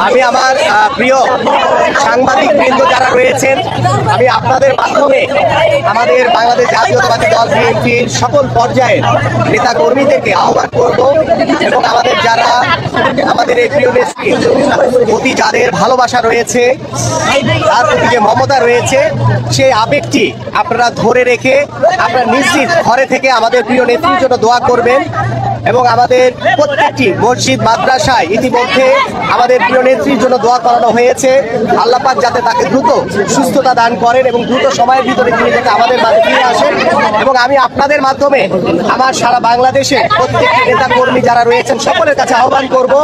আমি আমার প্রিয় সাংবাদিক বৃন্দ যারা রয়েছেন, আমি আপনাদের মাধ্যমে আমাদের বাংলাদেশ জাতীয়তাবাদী দল বিএনপির সকল পর্যায়ের নেতা কর্মীদেরকে আহ্বান করব এবং আমাদের এই প্রিয় নেত্রী প্রতি যাদের ভালোবাসা রয়েছে, তার প্রতি যে মমতা রয়েছে, সেই আবেগটি আপনারা ধরে রেখে আপনারা নিশ্চিত ঘরে থেকে আমাদের প্রিয় নেত্রীর জন্য দোয়া করবেন। এবং আমাদের প্রত্যেকটি মসজিদ মাদ্রাসায় ইতিমধ্যে আমাদের প্রিয় নেত্রীর জন্য দোয়া করানো হয়েছে। আল্লাহ পাক যাতে তাকে দ্রুত সুস্থতা দান করেন এবং দ্রুত সময়ের ভিতরে তিনি যাতে আমাদের মাঝে ফিরে আসেন। এবং আমি আপনাদের মাধ্যমে আমার সারা বাংলাদেশে প্রত্যেকটি নেতা কর্মী যারা রয়েছেন সকলের কাছে আহ্বান করব,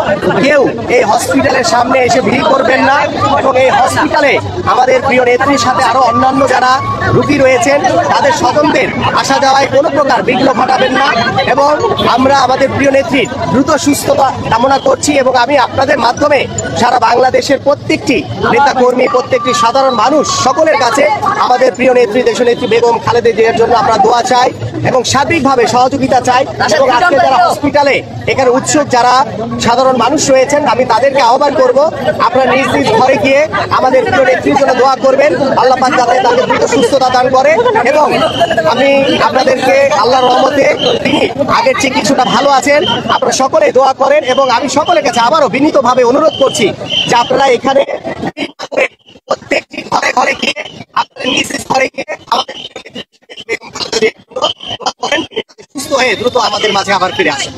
কেউ এই হসপিটালের সামনে এসে ভিড় করবেন না এবং এই হসপিটালে আমাদের প্রিয় নেত্রীর সাথে আরো অন্যান্য যারা রোগী রয়েছেন তাদের স্বজনদের আসা যাওয়ায় কোনো প্রকার বিঘ্ন ঘটাবেন না। এবং আমরা আমাদের প্রিয় নেত্রীর দ্রুত সুস্থতা কামনা করছি এবং আমি আপনাদের মাধ্যমে সারা বাংলাদেশের প্রত্যেকটি নেতা কর্মী, প্রত্যেকটি সাধারণ মানুষ সকলের কাছে আমাদের প্রিয় নেত্রী দেশনেত্রী বেগম খালেদা জিয়ার জন্য আমরা দোয়া চাই এবং সার্বিকভাবে সহযোগিতা চাই। এবং আজকে যারা হসপিটালে এখানে উৎসুক যারা সাধারণ মানুষ রয়েছেন, আমি তাদেরকে আহ্বান করব আপনারা নিজ নিজ ঘরে গিয়ে আমাদের প্রিয় নেত্রীর জন্য দোয়া করবেন। আল্লাহ পাক যাতে তাকে দ্রুত সুস্থতা দান করে এবং আমি আপনাদেরকে আল্লাহর রহমতে তিনি আগের চেয়ে কিছুটা ভালো আছেন, আপনারা সকলে দোয়া করেন। এবং আমি সকলের কাছে আবারও বিনীতভাবে অনুরোধ করছি যে আপনারা এখানে প্রত্যেকটি ঘরে ঘরে গিয়ে আপনাদের নিজ নিজ ঘরে গিয়ে আমাদের সুস্থ হয়ে দ্রুত আমাদের মাঝে আবার ফিরে আসেন।